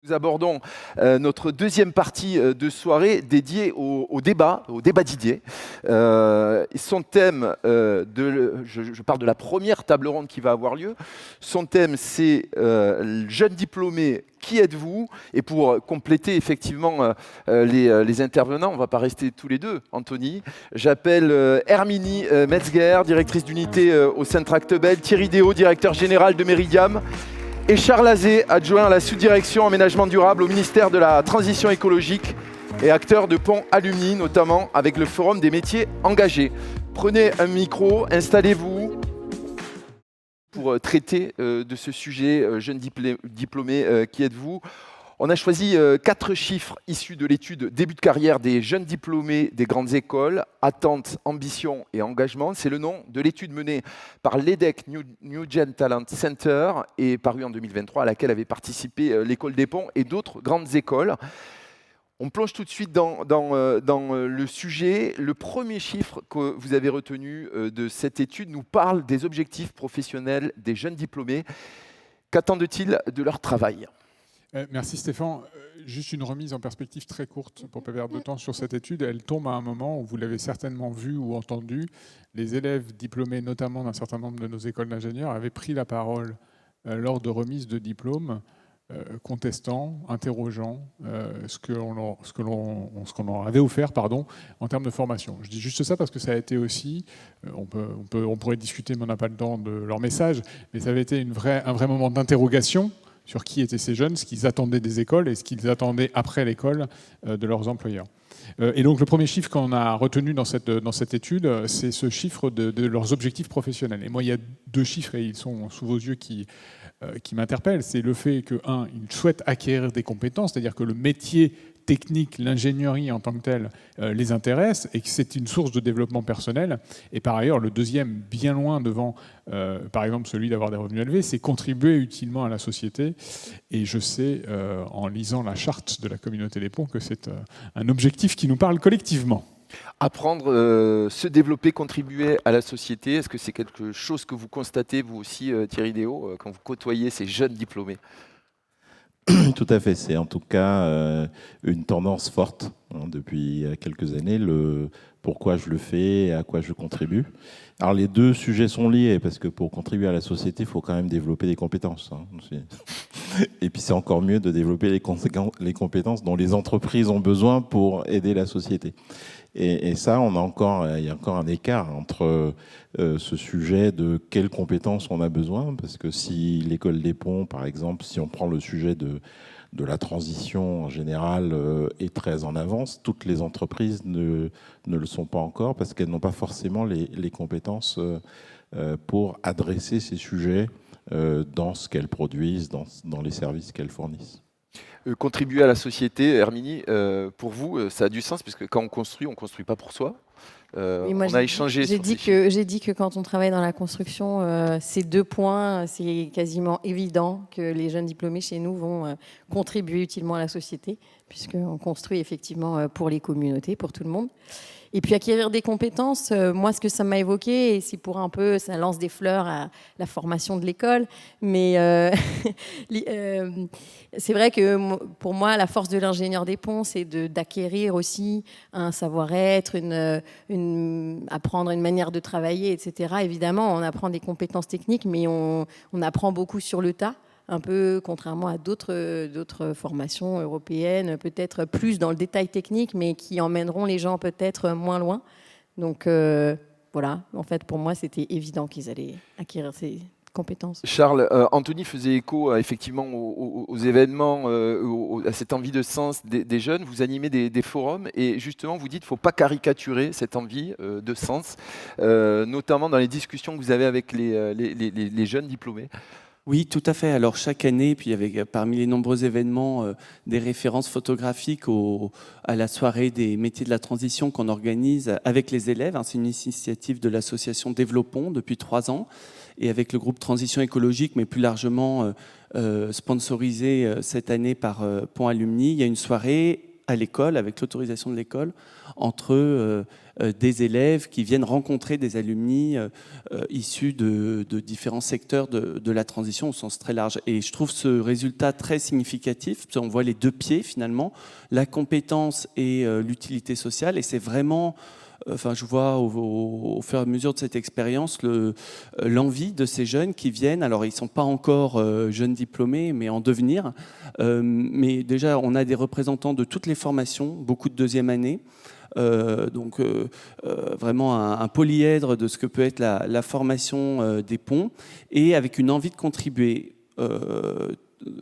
Nous abordons notre deuxième partie de soirée dédiée au débat d'idées. Son thème, je parle de la première table ronde qui va avoir lieu. Son thème, c'est jeunes diplômés, qui êtes-vous? Et pour compléter effectivement les intervenants, on ne va pas rester tous les deux, Anthony. J'appelle Herminie Metzger, directrice d'unité au sein de Tractebel, Thierry Déot, directeur général de Meridiam, et Charles Azé, adjoint à la sous-direction aménagement durable au ministère de la Transition écologique et acteur de Pont Alumni, notamment avec le Forum des métiers engagés. Prenez un micro, installez-vous pour traiter de ce sujet. Jeunes diplômés, qui êtes-vous? On a choisi 4 chiffres issus de l'étude début de carrière des jeunes diplômés des grandes écoles, attentes, ambition et engagement. C'est le nom de l'étude menée par l'EDEC New Gen Talent Center et parue en 2023, à laquelle avaient participé l'École des Ponts et d'autres grandes écoles. On plonge tout de suite dans le sujet. Le premier chiffre que vous avez retenu de cette étude nous parle des objectifs professionnels des jeunes diplômés. Qu'attendent-ils de leur travail ? Merci Stéphane. Juste une remise en perspective très courte pour ne pas perdre de temps sur cette étude. Elle tombe à un moment où vous l'avez certainement vu ou entendu. Les élèves diplômés, notamment d'un certain nombre de nos écoles d'ingénieurs, avaient pris la parole lors de remise de diplômes, contestant, interrogeant ce que l'on avait offert en termes de formation. Je dis juste ça parce que ça a été aussi, on pourrait discuter, mais on n'a pas le temps de leur message, mais ça avait été un vrai moment d'interrogation sur qui étaient ces jeunes, ce qu'ils attendaient des écoles et ce qu'ils attendaient après l'école de leurs employeurs. Et donc le premier chiffre qu'on a retenu dans cette étude, c'est ce chiffre de leurs objectifs professionnels. Et moi, il y a 2 chiffres, et ils sont sous vos yeux, qui m'interpellent. C'est le fait que, ils souhaitent acquérir des compétences, c'est-à-dire que le métier technique, l'ingénierie en tant que telle les intéresse et que c'est une source de développement personnel. Et par ailleurs, le deuxième, bien loin devant, par exemple, celui d'avoir des revenus élevés, c'est contribuer utilement à la société. Et je sais, en lisant la charte de la communauté des ponts, que c'est un objectif qui nous parle collectivement. Apprendre, se développer, contribuer à la société, est-ce que c'est quelque chose que vous constatez, vous aussi, Thierry Déot, quand vous côtoyez ces jeunes diplômés ? Tout à fait, c'est en tout cas une tendance forte depuis quelques années, le pourquoi je le fais et à quoi je contribue. Alors les 2 sujets sont liés, parce que pour contribuer à la société, il faut quand même développer des compétences. Et puis c'est encore mieux de développer les compétences dont les entreprises ont besoin pour aider la société. Et ça, il y a encore un écart entre ce sujet de quelles compétences on a besoin, parce que si l'école des ponts, par exemple, si on prend le sujet de la transition en général est très en avance, toutes les entreprises ne le sont pas encore parce qu'elles n'ont pas forcément les compétences pour adresser ces sujets dans ce qu'elles produisent, dans les services qu'elles fournissent. Contribuer à la société, Herminie, pour vous, ça a du sens, puisque quand on construit pas pour soi. Moi, on a échangé j'ai dit que quand on travaille dans la construction, ces 2 points, c'est quasiment évident que les jeunes diplômés chez nous vont contribuer utilement à la société, puisqu'on construit effectivement pour les communautés, pour tout le monde. Et puis acquérir des compétences, moi ce que ça m'a évoqué, et c'est pour un peu, ça lance des fleurs à la formation de l'école, mais c'est vrai que pour moi la force de l'ingénieur des ponts, c'est d'acquérir aussi un savoir-être, apprendre une manière de travailler, etc. Évidemment, on apprend des compétences techniques, mais on apprend beaucoup sur le tas. Un peu contrairement à d'autres formations européennes, peut-être plus dans le détail technique, mais qui emmèneront les gens peut-être moins loin. Donc voilà, en fait, pour moi, c'était évident qu'ils allaient acquérir ces compétences. Charles, Anthony faisait écho effectivement aux événements, à cette envie de sens des jeunes. Vous animez des forums et justement, vous dites qu'il ne faut pas caricaturer cette envie de sens, notamment dans les discussions que vous avez avec les jeunes diplômés. Oui, tout à fait. Alors chaque année, puis avec parmi les nombreux événements, des références photographiques à la soirée des métiers de la transition qu'on organise avec les élèves. C'est une initiative de l'association Développons depuis 3 ans et avec le groupe Transition écologique, mais plus largement sponsorisé cette année par Pont Alumni. Il y a une soirée à l'école, avec l'autorisation de l'école, entre des élèves qui viennent rencontrer des alumni issus de différents secteurs de la transition au sens très large. Et je trouve ce résultat très significatif. On voit les deux pieds finalement, la compétence et l'utilité sociale. Et c'est vraiment... Enfin, je vois au fur et à mesure de cette expérience l'envie de ces jeunes qui viennent. Alors, ils ne sont pas encore jeunes diplômés, mais en devenir. Mais déjà, on a des représentants de toutes les formations, beaucoup de deuxième année. Donc, vraiment un polyèdre de ce que peut être la formation des ponts, et avec une envie de contribuer.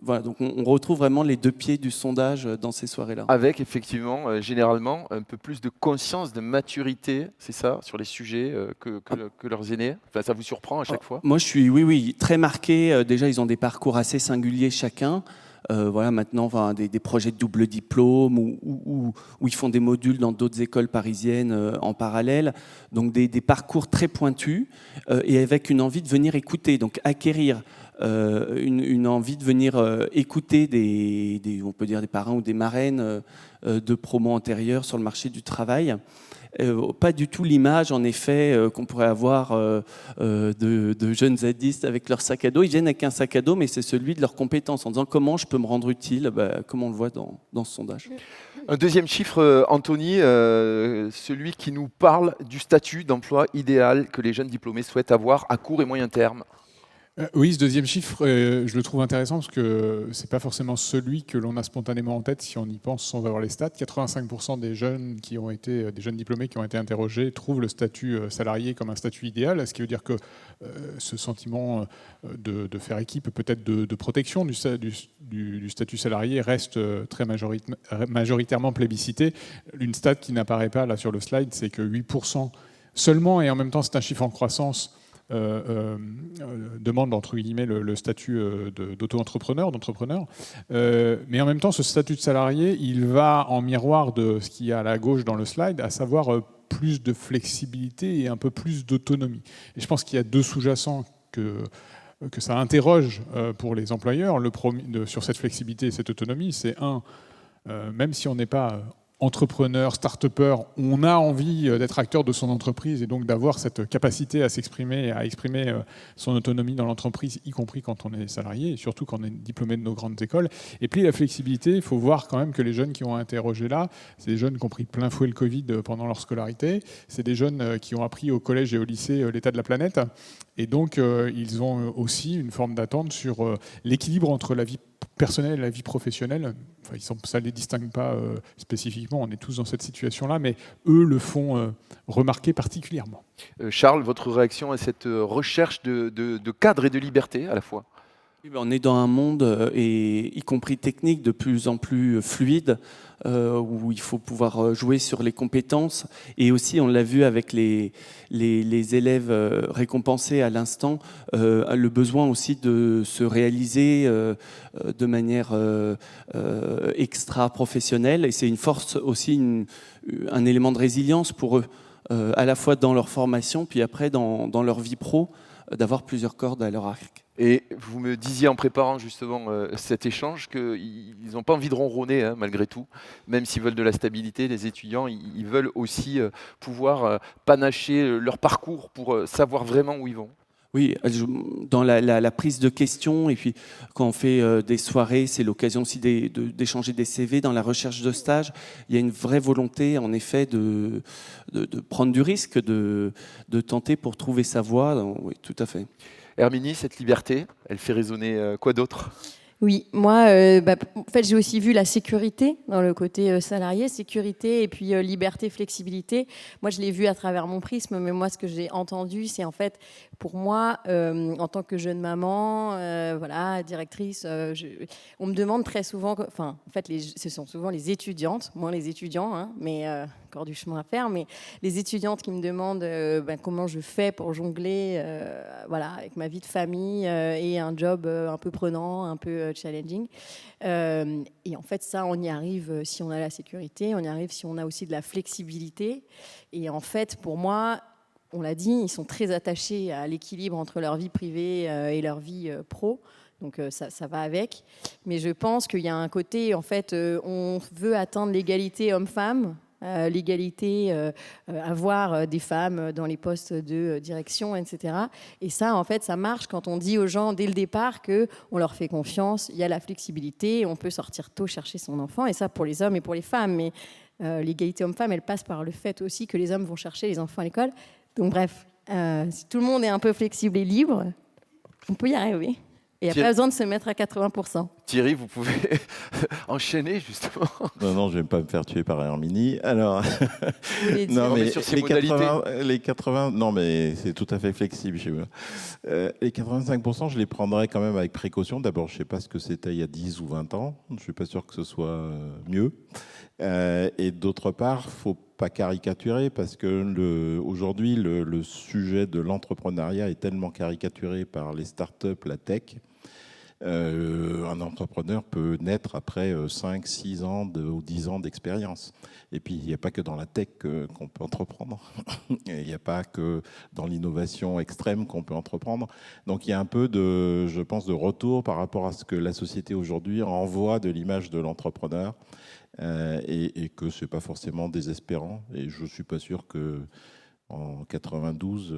Voilà, donc on retrouve vraiment les deux pieds du sondage dans ces soirées-là. Avec effectivement, généralement, un peu plus de conscience, de maturité, c'est ça, sur les sujets que leurs aînés. Enfin, ça vous surprend à chaque fois? Moi, je suis, oui, très marqué. Déjà, ils ont des parcours assez singuliers chacun. Voilà, maintenant, enfin, des projets de double diplôme où ils font des modules dans d'autres écoles parisiennes en parallèle. Donc, des parcours très pointus et avec une envie de venir écouter, donc acquérir. Une envie de venir écouter on peut dire des parrains ou des marraines de promos antérieurs sur le marché du travail. Pas du tout l'image, en effet, qu'on pourrait avoir de jeunes zadistes avec leur sac à dos. Ils viennent avec un sac à dos, mais c'est celui de leurs compétences, en disant comment je peux me rendre utile, comme on le voit dans ce sondage. Un deuxième chiffre, Anthony, celui qui nous parle du statut d'emploi idéal que les jeunes diplômés souhaitent avoir à court et moyen terme. Oui, ce deuxième chiffre, je le trouve intéressant parce que c'est pas forcément celui que l'on a spontanément en tête si on y pense sans avoir les stats. 85% des jeunes des jeunes diplômés qui ont été interrogés trouvent le statut salarié comme un statut idéal, ce qui veut dire que ce sentiment de faire équipe, peut-être de protection du statut salarié, reste très majoritairement plébiscité. Une stat qui n'apparaît pas là sur le slide, c'est que 8% seulement, et en même temps c'est un chiffre en croissance, demande entre guillemets le statut d'auto-entrepreneur, d'entrepreneur. Mais en même temps, ce statut de salarié, il va en miroir de ce qu'il y a à la gauche dans le slide, à savoir plus de flexibilité et un peu plus d'autonomie. Et je pense qu'il y a deux sous-jacents que ça interroge pour les employeurs sur cette flexibilité et cette autonomie. C'est même si on n'est pas entrepreneur, start-upper, on a envie d'être acteur de son entreprise et donc d'avoir cette capacité à s'exprimer, à exprimer son autonomie dans l'entreprise, y compris quand on est salarié et surtout quand on est diplômé de nos grandes écoles. Et puis la flexibilité, il faut voir quand même que les jeunes qui ont interrogé là, c'est des jeunes qui ont pris plein fouet le Covid pendant leur scolarité, c'est des jeunes qui ont appris au collège et au lycée l'état de la planète, et donc ils ont aussi une forme d'attente sur l'équilibre entre la vie personnelle et la vie professionnelle. Enfin, ça ne les distingue pas spécifiquement, on est tous dans cette situation-là, mais eux le font remarquer particulièrement. Charles, votre réaction à cette recherche de cadre et de liberté à la fois? On est dans un monde, y compris technique, de plus en plus fluide, où il faut pouvoir jouer sur les compétences. Et aussi, on l'a vu avec les élèves récompensés à l'instant, le besoin aussi de se réaliser de manière extra-professionnelle. Et c'est une force aussi, un élément de résilience pour eux, à la fois dans leur formation, puis après dans leur vie pro, d'avoir plusieurs cordes à leur arc. Et vous me disiez en préparant justement cet échange qu'ils n'ont pas envie de ronronner malgré tout, même s'ils veulent de la stabilité, les étudiants, ils veulent aussi pouvoir panacher leur parcours pour savoir vraiment où ils vont. Oui, dans la prise de questions, et puis quand on fait des soirées, c'est l'occasion aussi d'échanger des CV. Dans la recherche de stage, il y a une vraie volonté, en effet, de prendre du risque, de tenter pour trouver sa voie. Oui, tout à fait. Herminie, cette liberté, elle fait résonner quoi d'autre ? Oui, moi, en fait, j'ai aussi vu la sécurité dans le côté salarié, sécurité et puis liberté, flexibilité. Moi, je l'ai vu à travers mon prisme, mais moi, ce que j'ai entendu, c'est en fait, pour moi, en tant que jeune maman, voilà, directrice, on me demande très souvent, en fait, ce sont souvent les étudiantes, moins les étudiants, hein, mais encore du chemin à faire, mais les étudiantes qui me demandent comment je fais pour jongler, voilà, avec ma vie de famille et un job un peu prenant, un peu challenging. Et en fait, ça, on y arrive si on a la sécurité, on y arrive si on a aussi de la flexibilité. Et en fait, pour moi, on l'a dit, ils sont très attachés à l'équilibre entre leur vie privée et leur vie pro. Donc ça va avec. Mais je pense qu'il y a un côté, en fait, on veut atteindre l'égalité homme-femme, l'égalité, avoir des femmes dans les postes de direction, etc. Et ça, en fait, ça marche quand on dit aux gens dès le départ qu'on leur fait confiance, il y a la flexibilité, on peut sortir tôt chercher son enfant, et ça pour les hommes et pour les femmes. Mais l'égalité homme-femme, elle passe par le fait aussi que les hommes vont chercher les enfants à l'école. Donc bref, si tout le monde est un peu flexible et libre, on peut y arriver. Et il n'y a pas besoin de se mettre à 80%. Thierry, vous pouvez enchaîner justement. Non, je ne vais pas me faire tuer par Herminie. Alors, non, mais sur ces modalités. Les 80, non, mais c'est tout à fait flexible chez moi. Les 85%, je les prendrais quand même avec précaution. D'abord, je ne sais pas ce que c'était il y a 10 ou 20 ans. Je ne suis pas sûr que ce soit mieux. Et d'autre part, il ne faut pas caricaturer parce que aujourd'hui, le sujet de l'entrepreneuriat est tellement caricaturé par les startups, la tech. Un entrepreneur peut naître après 5, 6 ans ou 10 ans d'expérience. Et puis, il n'y a pas que dans la tech qu'on peut entreprendre. Il n'y a pas que dans l'innovation extrême qu'on peut entreprendre. Donc, il y a un peu je pense, de retour par rapport à ce que la société aujourd'hui renvoie de l'image de l'entrepreneur et que ce n'est pas forcément désespérant. Et je ne suis pas sûr qu'en 92,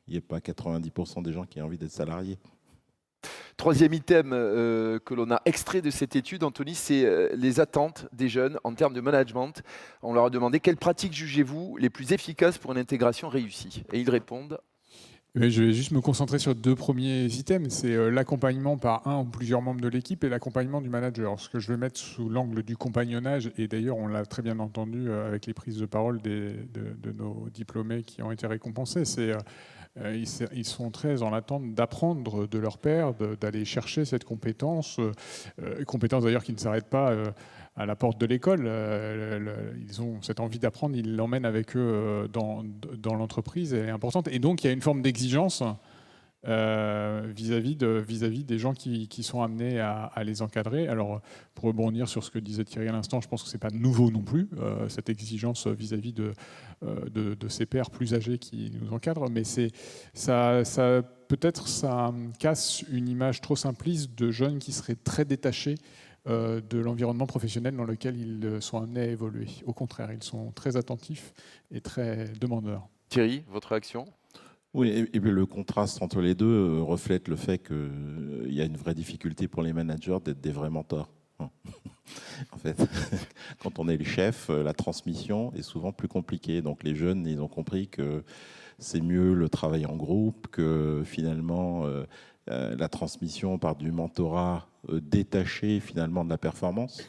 il n'y ait pas 90% des gens qui aient envie d'être salariés. Troisième item que l'on a extrait de cette étude, Anthony, c'est les attentes des jeunes en termes de management. On leur a demandé quelles pratiques jugez-vous les plus efficaces pour une intégration réussie. Et ils répondent. Je vais juste me concentrer sur 2 premiers items. C'est l'accompagnement par un ou plusieurs membres de l'équipe et l'accompagnement du manager. Ce que je vais mettre sous l'angle du compagnonnage, et d'ailleurs on l'a très bien entendu avec les prises de parole de nos diplômés qui ont été récompensés, c'est ils sont très en attente d'apprendre de leur père, d'aller chercher cette compétence, compétence d'ailleurs qui ne s'arrête pas à la porte de l'école. Ils ont cette envie d'apprendre, ils l'emmènent avec eux dans l'entreprise, elle est importante. Et donc il y a une forme d'exigence vis-à-vis des gens qui sont amenés à les encadrer. Alors, pour rebondir sur ce que disait Thierry à l'instant, je pense que ce n'est pas nouveau non plus, cette exigence vis-à-vis de ces pairs plus âgés qui nous encadrent, mais peut-être ça casse une image trop simpliste de jeunes qui seraient très détachés de l'environnement professionnel dans lequel ils sont amenés à évoluer. Au contraire, ils sont très attentifs et très demandeurs. Thierry, votre réaction ? Oui, et puis le contraste entre les deux reflète le fait qu'il y a une vraie difficulté pour les managers d'être des vrais mentors. En fait, quand on est le chef, la transmission est souvent plus compliquée. Donc les jeunes, ils ont compris que c'est mieux le travail en groupe, que finalement la transmission par du mentorat détaché finalement de la performance.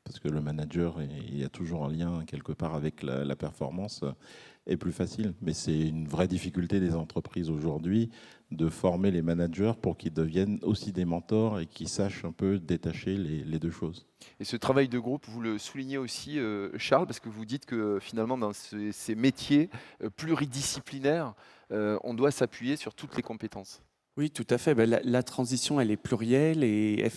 Parce que le manager, il y a toujours un lien quelque part avec la performance, est plus facile. Mais c'est une vraie difficulté des entreprises aujourd'hui de former les managers pour qu'ils deviennent aussi des mentors et qu'ils sachent un peu détacher les deux choses. Et ce travail de groupe, vous le soulignez aussi, Charles, parce que vous dites que finalement, dans ces métiers pluridisciplinaires, on doit s'appuyer sur toutes les compétences. Oui, tout à fait. La transition, elle est plurielle et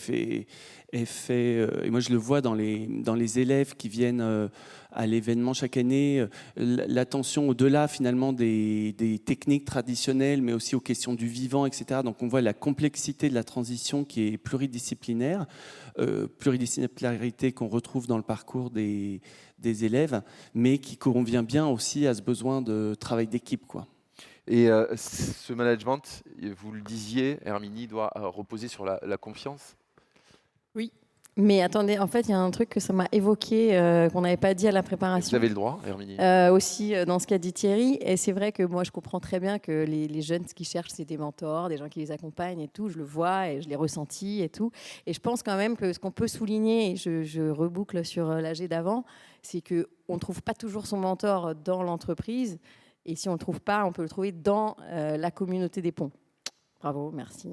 et moi je le vois dans les élèves qui viennent à l'événement chaque année, l'attention au-delà finalement des techniques traditionnelles, mais aussi aux questions du vivant, etc. Donc on voit la complexité de la transition qui est pluridisciplinaire, pluridisciplinarité qu'on retrouve dans le parcours des élèves, mais qui convient bien aussi à ce besoin de travail d'équipe, quoi. Et ce management, vous le disiez, Herminie, doit reposer sur la confiance. Oui, mais attendez, en fait, il y a un truc que ça m'a évoqué, qu'on n'avait pas dit à la préparation. Vous avez le droit, Herminie. Aussi, dans ce qu'a dit Thierry. Et c'est vrai que moi, je comprends très bien que les jeunes, ce qu'ils cherchent, c'est des mentors, des gens qui les accompagnent et tout. Je le vois et je l'ai ressenti et tout. Et je pense quand même que ce qu'on peut souligner, et je reboucle sur l'AG d'avant, c'est qu'on ne trouve pas toujours son mentor dans l'entreprise. Et si on ne le trouve pas, on peut le trouver dans la communauté des ponts. Bravo, merci.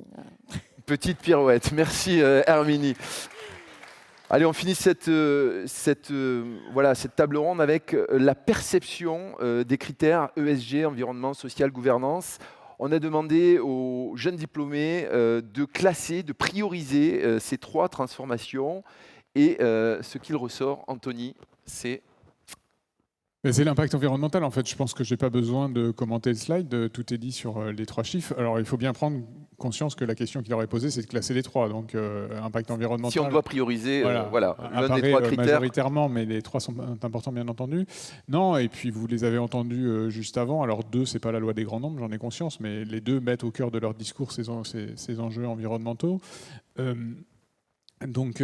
Petite pirouette. Merci, Herminie. Allez, on finit cette table ronde avec la perception des critères ESG, environnement, social, gouvernance. On a demandé aux jeunes diplômés de classer, de prioriser ces 3 transformations. Et ce qu'il ressort, Anthony, c'est... Mais c'est l'impact environnemental, en fait. Je pense que je n'ai pas besoin de commenter le slide. Tout est dit sur les 3 chiffres. Alors, il faut bien prendre conscience que la question qu'il aurait posée, c'est de classer les 3. Donc, impact environnemental... Si on doit prioriser, voilà, l'un des 3 critères. Majoritairement, mais les 3 sont importants, bien entendu. Non, et puis vous les avez entendus juste avant. Alors, 2, c'est pas la loi des grands nombres, j'en ai conscience, mais les 2 mettent au cœur de leur discours ces enjeux environnementaux. Donc,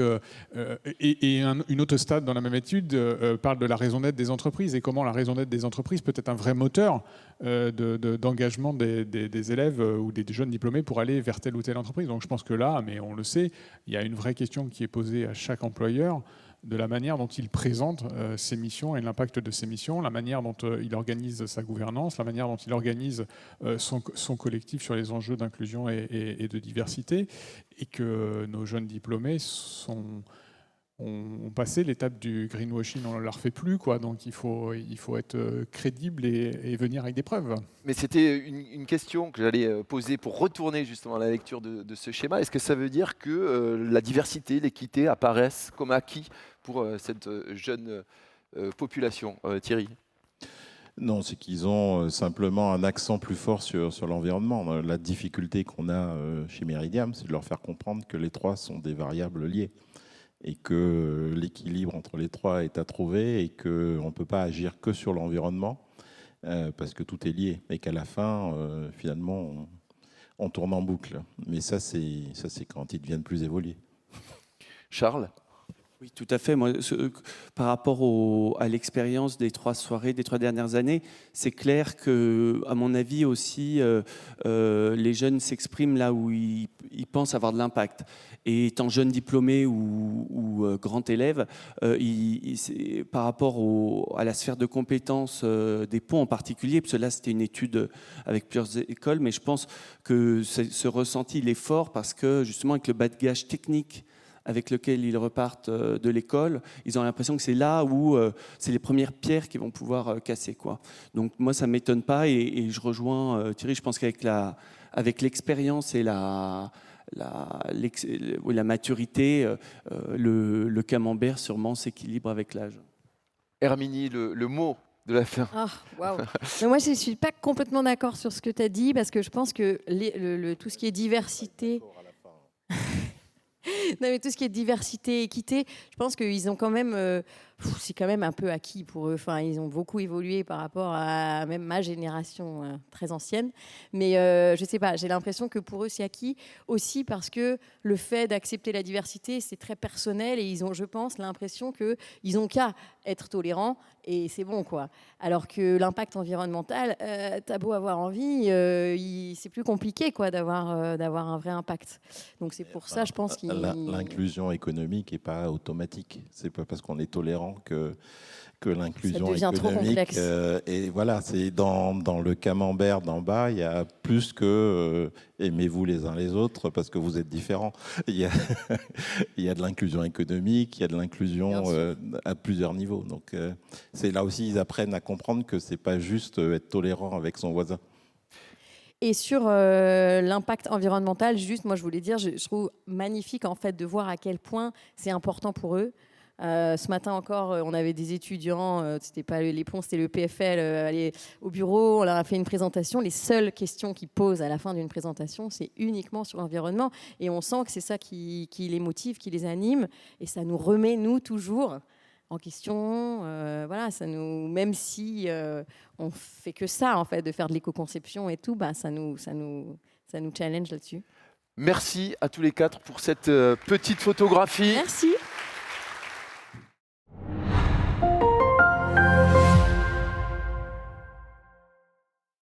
une autre stade dans la même étude parle de la raison d'être des entreprises et comment la raison d'être des entreprises peut être un vrai moteur d'engagement des élèves ou des jeunes diplômés pour aller vers telle ou telle entreprise. Donc je pense que là, mais on le sait, il y a une vraie question qui est posée à chaque employeur de la manière dont il présente ses missions et l'impact de ses missions, la manière dont il organise sa gouvernance, la manière dont il organise son collectif sur les enjeux d'inclusion et de diversité, et que nos jeunes diplômés ont passé l'étape du greenwashing, on ne la refait plus, quoi. Donc il faut être crédible et venir avec des preuves. Mais c'était une question que j'allais poser pour retourner justement à la lecture de ce schéma. Est-ce que ça veut dire que la diversité, l'équité apparaissent comme acquis pour cette jeune population, Thierry? Non, c'est qu'ils ont simplement un accent plus fort sur l'environnement. La difficulté qu'on a chez Meridiam, c'est de leur faire comprendre que les 3 sont des variables liées et que l'équilibre entre les 3 est à trouver et qu'on ne peut pas agir que sur l'environnement parce que tout est lié et qu'à la fin, finalement, on tourne en boucle. Mais ça, c'est quand ils deviennent plus évolués. Charles? Oui, tout à fait. Moi, par rapport à l'expérience des 3 soirées, des 3 dernières années, c'est clair que, à mon avis aussi, les jeunes s'expriment là où ils pensent avoir de l'impact. Et étant jeune diplômé ou grand élève, par rapport à la sphère de compétences des ponts en particulier, parce que là c'était une étude avec plusieurs écoles, mais je pense que ce ressenti il est fort parce que justement avec le bagage technique avec lequel ils repartent de l'école, ils ont l'impression que c'est là où c'est les premières pierres qu'ils vont pouvoir casser, quoi. Donc moi, ça ne m'étonne pas et je rejoins Thierry, je pense qu'avec l'expérience et la maturité, le camembert sûrement s'équilibre avec l'âge. Herminie, le mot de la fin. Wow. Mais moi, je ne suis pas complètement d'accord sur ce que tu as dit parce que je pense que tout ce qui est diversité... Non, mais tout ce qui est diversité, équité, je pense qu'ils ont quand même, c'est quand même un peu acquis pour eux. Enfin, ils ont beaucoup évolué par rapport à même ma génération très ancienne. Mais je sais pas, j'ai l'impression que pour eux c'est acquis aussi parce que le fait d'accepter la diversité, c'est très personnel et ils ont, je pense, l'impression que ils ont qu'à être tolérants et c'est bon, quoi. Alors que l'impact environnemental, t'as beau avoir envie, c'est plus compliqué, quoi, d'avoir un vrai impact. Donc c'est pour ça, je pense qu'il l'inclusion économique n'est pas automatique. C'est pas parce qu'on est tolérant que l'inclusion économique. Et voilà, c'est dans le camembert d'en bas, il y a plus que aimez-vous les uns les autres parce que vous êtes différents. Il y a de l'inclusion économique, il y a de l'inclusion à plusieurs niveaux. Donc c'est là aussi ils apprennent à comprendre que c'est pas juste être tolérant avec son voisin. Et sur l'impact environnemental, juste, moi je voulais dire, je trouve magnifique en fait de voir à quel point c'est important pour eux. Ce matin encore, on avait des étudiants, c'était pas les ponts, c'était le PFL, aller au bureau, on leur a fait une présentation. Les seules questions qu'ils posent à la fin d'une présentation, c'est uniquement sur l'environnement. Et on sent que c'est ça qui les motive, qui les anime. Et ça nous remet, nous, toujours en question. Voilà, ça nous, même si on fait que ça, en fait, de faire de l'éco-conception et tout, bah, ça nous challenge là-dessus. Merci à tous les 4 pour cette petite photographie. Merci.